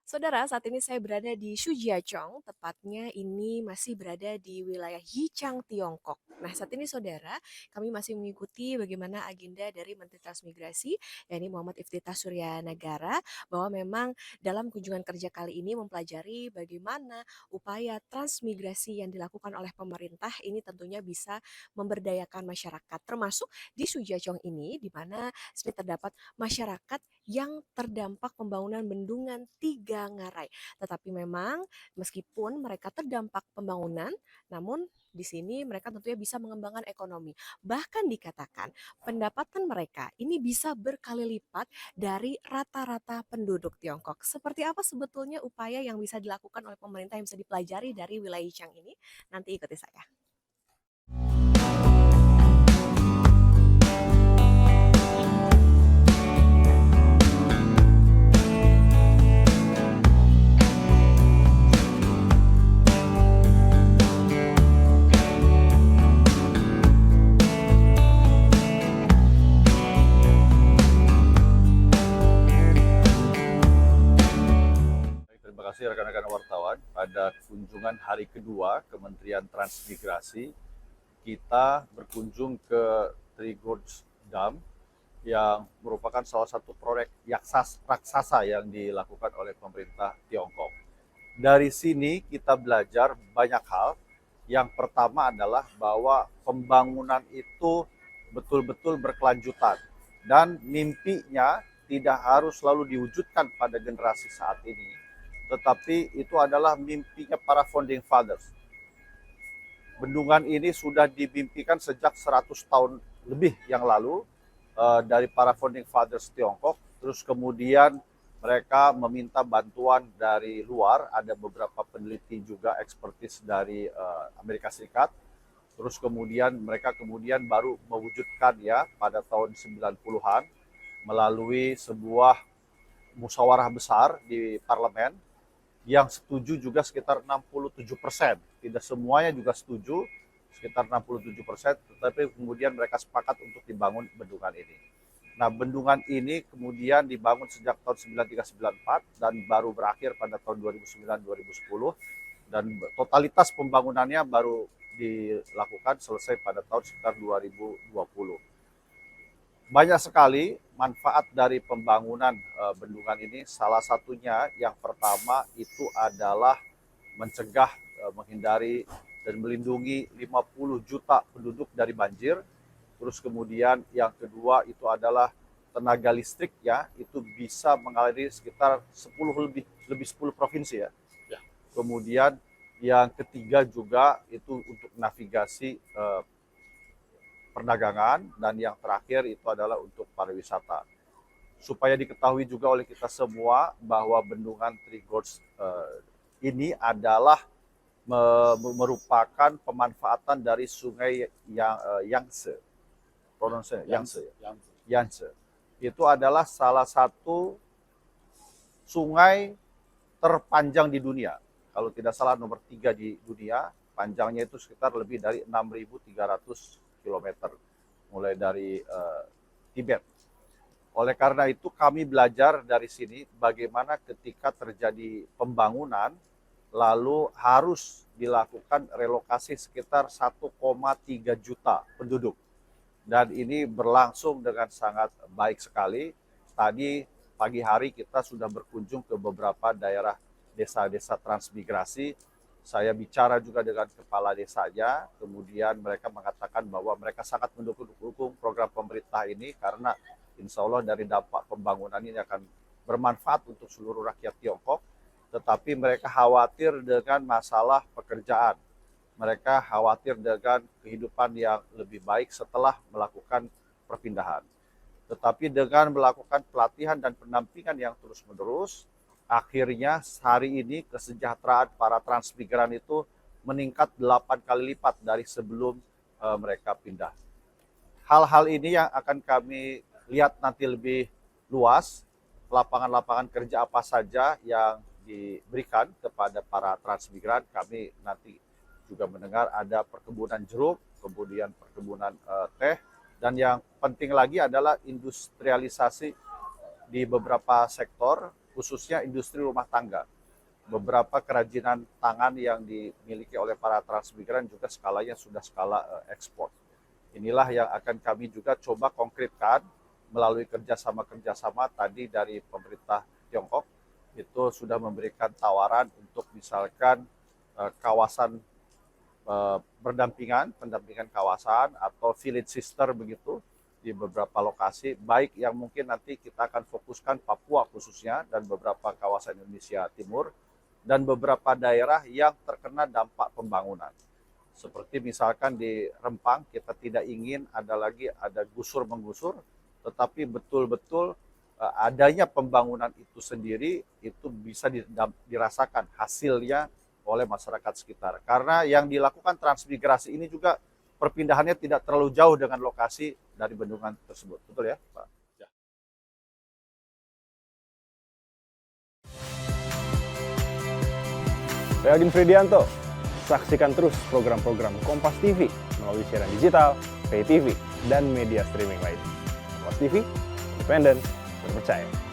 Saudara, saat ini saya berada di Shijiazhuang, tepatnya ini masih berada di wilayah Yichang, Tiongkok. Nah, saat ini saudara, kami masih mengikuti bagaimana agenda dari Menteri Transmigrasi, yakni Muhammad Iftithar Suryanagara, bahwa memang dalam kunjungan kerja kali ini mempelajari bagaimana upaya transmigrasi yang dilakukan oleh pemerintah ini tentunya bisa memberdayakan masyarakat, termasuk di Shijiazhuang ini, di mana sini terdapat masyarakat yang terdampak pembangunan bendungan Tiga Ngarai. Tetapi memang meskipun mereka terdampak pembangunan, namun di sini mereka tentunya bisa mengembangkan ekonomi. Bahkan dikatakan pendapatan mereka ini bisa berkali lipat dari rata-rata penduduk Tiongkok. Seperti apa sebetulnya upaya yang bisa dilakukan oleh pemerintah yang bisa dipelajari dari wilayah Chang ini? Nanti ikuti saya. Terima kasih rekan-rekan wartawan. Pada kunjungan hari kedua Kementerian Transmigrasi, kita berkunjung ke Three Gorges Dam yang merupakan salah satu proyek raksasa yang dilakukan oleh pemerintah Tiongkok. Dari sini kita belajar banyak hal. Yang pertama adalah bahwa pembangunan itu betul-betul berkelanjutan dan mimpinya tidak harus selalu diwujudkan pada generasi saat ini, tetapi itu adalah mimpinya para founding fathers. Bendungan ini sudah dimimpikan sejak 100 tahun lebih yang lalu dari para founding fathers Tiongkok. Terus kemudian mereka meminta bantuan dari luar, ada beberapa peneliti juga ekspertis dari Amerika Serikat. Terus kemudian mereka baru mewujudkan ya pada tahun 90-an melalui sebuah musyawarah besar di parlemen yang setuju juga sekitar 67%. Tidak semuanya juga setuju, sekitar 67%, tetapi kemudian mereka sepakat untuk dibangun bendungan ini. Nah, bendungan ini kemudian dibangun sejak tahun 93-94 dan baru berakhir pada tahun 2009-2010, dan totalitas pembangunannya baru dilakukan selesai pada tahun sekitar 2020. Banyak sekali manfaat dari pembangunan bendungan ini. Salah satunya yang pertama itu adalah mencegah, menghindari dan melindungi 50 juta penduduk dari banjir. Terus kemudian yang kedua itu adalah tenaga listrik ya, itu bisa mengalir sekitar 10 lebih 10 provinsi ya. Kemudian yang ketiga juga itu untuk navigasi perdagangan, dan yang terakhir itu adalah untuk pariwisata. Supaya diketahui juga oleh kita semua bahwa bendungan Three Gorges ini adalah merupakan pemanfaatan dari sungai Yangtze, Yangtze. Itu adalah salah satu sungai terpanjang di dunia. Kalau tidak salah nomor 3 di dunia, panjangnya itu sekitar lebih dari 6.300 kilometer, mulai dari Tibet. Oleh karena itu kami belajar dari sini bagaimana ketika terjadi pembangunan, lalu harus dilakukan relokasi sekitar 1,3 juta penduduk. Dan ini berlangsung dengan sangat baik sekali. Tadi pagi hari kita sudah berkunjung ke beberapa daerah desa-desa transmigrasi. Saya bicara juga dengan kepala desanya, kemudian mereka mengatakan bahwa mereka sangat mendukung program pemerintah ini karena insya Allah dari dampak pembangunan ini akan bermanfaat untuk seluruh rakyat Tiongkok. Tetapi mereka khawatir dengan masalah pekerjaan. Mereka khawatir dengan kehidupan yang lebih baik setelah melakukan perpindahan. Tetapi dengan melakukan pelatihan dan pendampingan yang terus-menerus, akhirnya hari ini kesejahteraan para transmigran itu meningkat 8 kali lipat dari sebelum mereka pindah. Hal-hal ini yang akan kami lihat nanti lebih luas, lapangan-lapangan kerja apa saja yang diberikan kepada para transmigran. Kami nanti juga mendengar ada perkebunan jeruk, kemudian perkebunan teh, dan yang penting lagi adalah industrialisasi di beberapa sektor khususnya industri rumah tangga. Beberapa kerajinan tangan yang dimiliki oleh para transmigran juga skalanya sudah skala ekspor. Inilah yang akan kami juga coba konkretkan melalui kerjasama tadi dari pemerintah Tiongkok. Itu sudah memberikan tawaran untuk misalkan kawasan pendampingan kawasan atau village sister begitu di beberapa lokasi, baik yang mungkin nanti kita akan fokuskan Papua khususnya dan beberapa kawasan Indonesia Timur dan beberapa daerah yang terkena dampak pembangunan. Seperti misalkan di Rempang, kita tidak ingin ada gusur-menggusur, tetapi betul-betul adanya pembangunan itu sendiri itu bisa dirasakan hasilnya oleh masyarakat sekitar. Karena yang dilakukan transmigrasi ini juga perpindahannya tidak terlalu jauh dengan lokasi dari bendungan tersebut. Betul ya, Pak? Ya. Saya Agin Fridianto. Saksikan terus program-program Kompas TV melalui siaran digital, pay TV, dan media streaming lain. Kompas TV, independen, terpercaya.